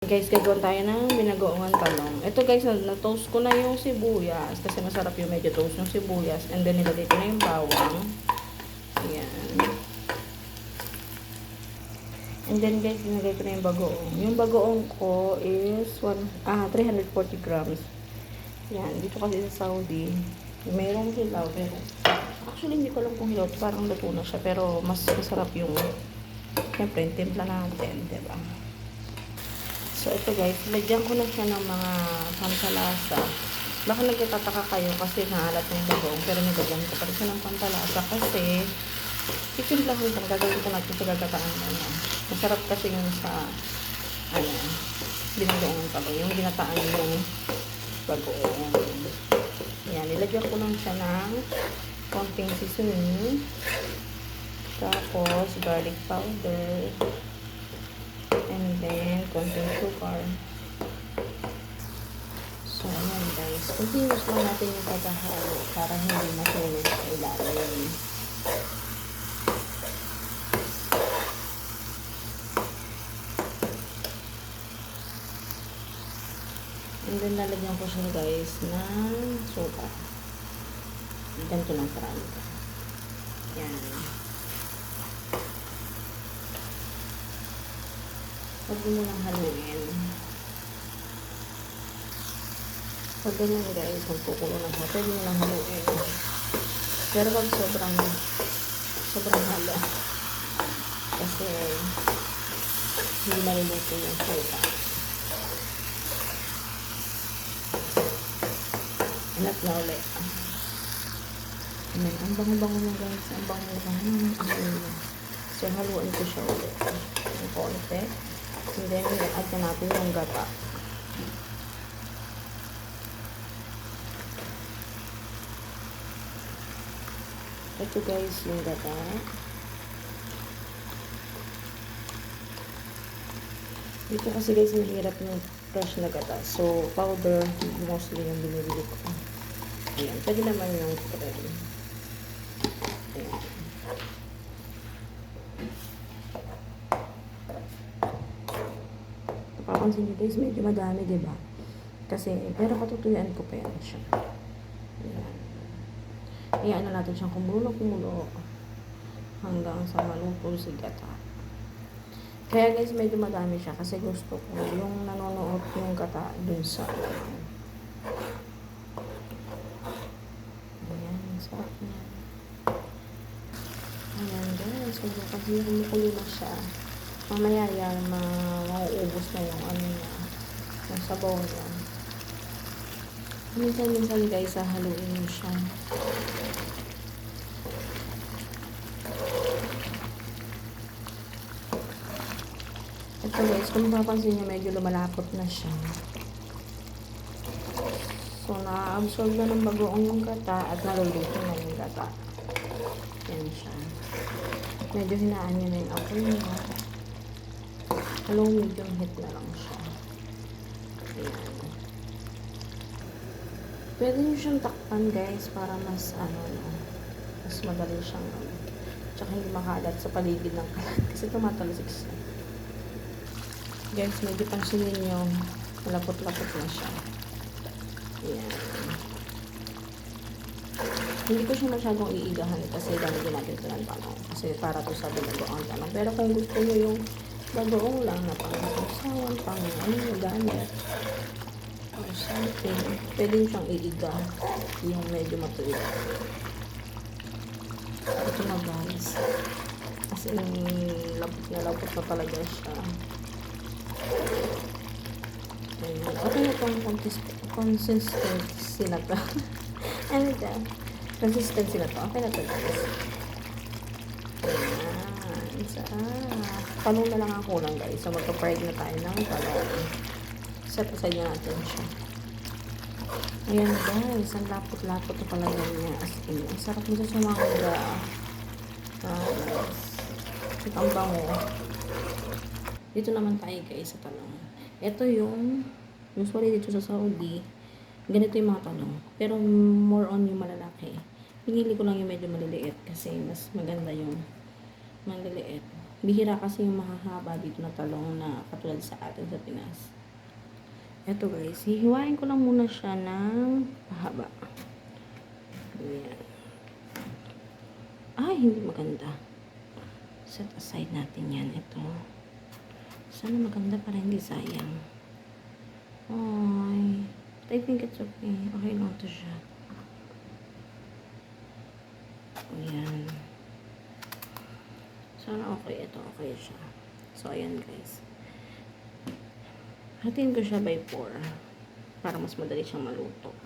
Guys, gagawin tayo ng binagoongan talong. Ito guys, na-toast ko na yung sibuyas. Kasi masarap yung medyo toast yung sibuyas. And then nilagay ko na yung bawang. Ayan. And then guys, nilagay ko na yung bagoong. Yung bagoong ko is 340 grams. Yan. Dito kasi sa Saudi, mayroong hilaw. Pero actually, hindi ko alam kung hilaw. Parang luto na siya. Pero mas masarap yung siyempre, yung timpla natin. Diba? So, ito guys, lagyan ko na siya ng mga pantalasa. Baka nagtataka kayo kasi naalat na yung bagong, pero nilagyan ko pa rin siya ng pantalasa kasi titimplahan ko, gagawin ko natin sa gagataan na. Masarap kasi yung sa, binagoong talong, yung ginataan yung bagoong. Yan, nilagyan ko lang siya ng konting seasoning. Tapos, garlic powder. And then, konting sugar. So, ayan guys. Continuous lang natin yung paghahalo para hindi masunog sa ilalim. And then, lalagyan ko siya guys ng sugar. Ganito lang karami. Yan. Huwag mo lang haluin. Pag ganyan guys, magpukulo na siya. Pwede mo lang haluin. Pero pag sobrang halo. Kasi hindi maluluto yung suka. Anak na ulit. Ayan, ang bango-bango na guys. Ang bango-bango. So, haluin ko siya ulit. Ang konti. And then, i-add na natin yung gata. Ito guys, yung gata. Dito kasi guys, mahirap yung fresh na gata. So, powder, mostly yung binibili ko. Ayan, pwede naman yung cream. Ayan. Papansin nyo guys, medyo madami, diba? Kasi, pero katutuyan ko pa yan siya. Ayan. Ayan na natin siyang kumulo hanggang sa maluto si gata. Kaya guys, medyo madami siya kasi gusto ko yung nanonood yung gata dun sa ayan, sarap niya. Ayan guys, medyo kasi kumukulo na siya. Mamaya yan, mauubos na yung yung sabaw niya. Minsan guys, haluin mo siya. Ito guys, kung mapapansin nyo, medyo lumalapot na siya. So, na-absorb na ng bagoong yung gata at naluluto na yung gata. Yan siya. Medyo hinaan nyo na yung apoy niya. Low medium heat na lang siya. Ayan. Pwede nyo siyang takpan guys para mas mas madali siyang tsaka hindi makalat sa paligid ng kalat kasi tumatalsik siya. Guys, medyo pansinin nyo malapot-lapot na siya. Ayan. Hindi ko siya masyadong iigahan kasi lalagyan natin ito ng talong kasi para to sa binagoong talong. Pero kung gusto nyo yung bagoong lang na pang-sawan, gamit or something, pwede siyang iiga yung medyo matuloy. Ito na guys, as in lapot na talaga siya. Ayan. Okay na itong consistency na to. Ano ito? Consistency na to. Okay na to guys. Ayan. Talong na lang ang kulang guys. So magpa-fried na tayo ng talong. Set aside na natin siya. Ayan guys. Ang lapot-lapot na talaga niya. As in. Ang sarap nito sa mga guys. Ang bango. Dito naman tayo guys sa talong. Ito yung usually dito sa Saudi, ganito yung mga talong. Pero more on yung malalaki. Pinili ko lang yung medyo maliliit kasi mas maganda yung maliliit. Bihira kasi yung mahahaba dito na talong na katulad sa atin sa Pinas. Eto guys, hihiwain ko lang muna siya ng pahaba. Ayan. Ay, hindi maganda. Set aside natin yan. Ito. Sana maganda para hindi sayang. Ay, I think it's okay. Okay lang to siya. Ayan. Sana okay. Ito okay siya. So, ayan guys. Hatiin ko siya by 4 para mas madali siyang maluto.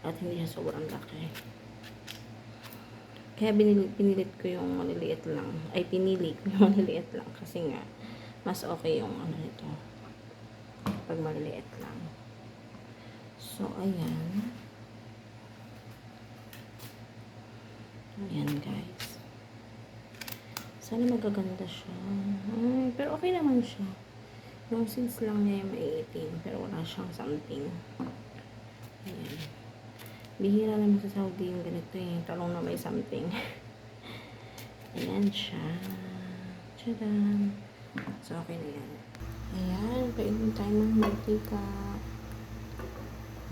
At hindi siya sobrang laki. Kaya pinilit ko yung maliliit lang. Ay, pinili ko yung maliliit lang. Kasi nga, mas okay yung ano nito. Pag maliliit lang. So, ayan. Ayan, guys. Sana magaganda siya. Ay, pero okay naman siya. Yung seeds lang niya yung maiitim. Pero wala siyang something. Ayan. Bihira naman sa Saudi yung ganito eh. Talong na may something. Ayan siya. Tadam! So, okay na yan. Ayan. Painin tayo ng mantika.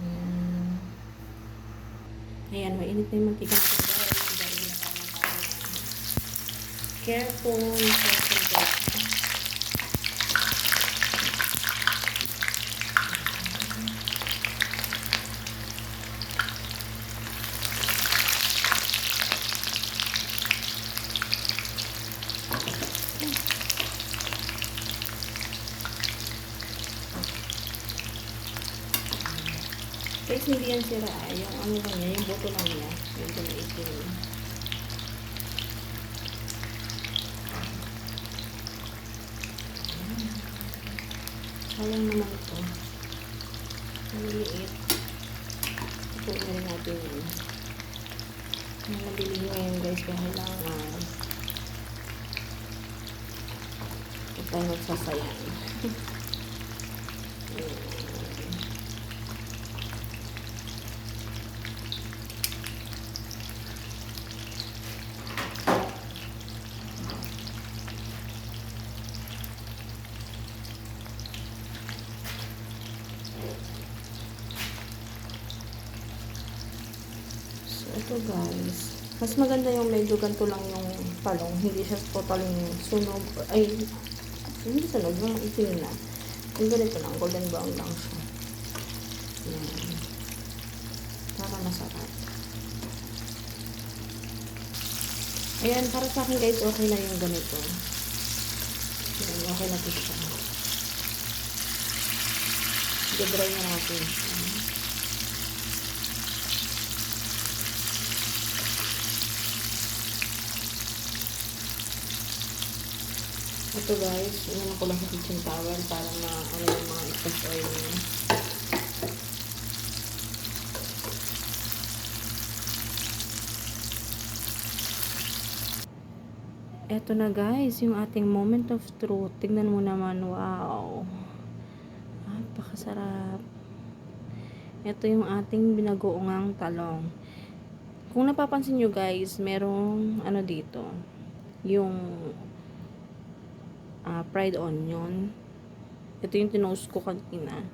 Ayan. Ayan. Mainit na yung mantika natin. Careful, careful guys. Guys, hindi yan sira. Yung ano lang niya, yung boto lang niya. Yung tumaitin niya. Sayang naman ito. Maliliit. Ito na rin natin yun. Yung nabili ngayon guys, kailangan ito tayo magsasayang. Ito guys, mas maganda yung medyo ganito lang yung talong, hindi siya totally sunog, ay, hindi sunog, yung itim na. Yung ganito lang, golden brown lang siya. Yan. Para masarap. Ayan, para sa akin guys, okay na yung ganito. Yan, okay na ito siya. I-dry na natin siya. Ito guys, inaman ko lang sa kitchen towel para ano yung mga excess oil niya. Ito na guys, yung ating moment of truth. Tignan mo naman, wow. Napakasarap. Ito yung ating binagoongang talong. Kung napapansin nyo guys, merong ano dito, yung fried onion. Ito yung tinost ko kanina.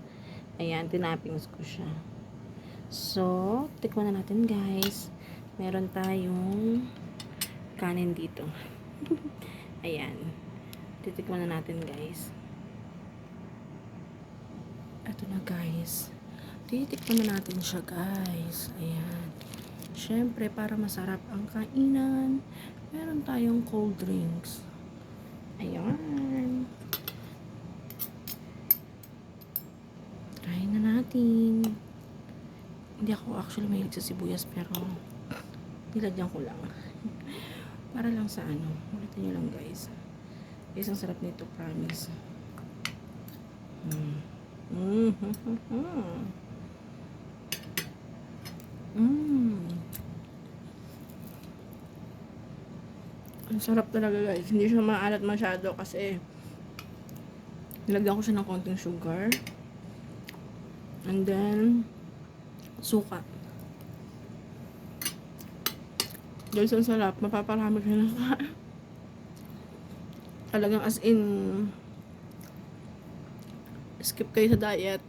Ayan, tinappings ko siya. So, tikman na natin guys. Meron tayong kanin dito. Ayan. Titikman na natin guys. Ito na guys. Titikman na natin siya guys. Ayan. Syempre, para masarap ang kainan, meron tayong cold drinks. Ayan. Try na natin. Hindi ako actually mahilig sa sibuyas pero nilagyan ko lang. Para lang sa ano. Ulitin nyo lang guys. Guys, ang sarap nito, promise. Ang sarap talaga guys. Hindi siya maalat masyado kasi nilagyan ko siya ng konting sugar. And then suka. Guys, ang sarap. Mapaparami ka na. Talagang as in, skip kayo sa diet.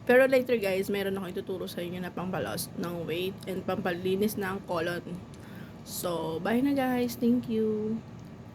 Pero later guys, meron ako ituturo sa inyo na pampalos ng weight and pampalinis ng colon. So, bye na guys. Thank you.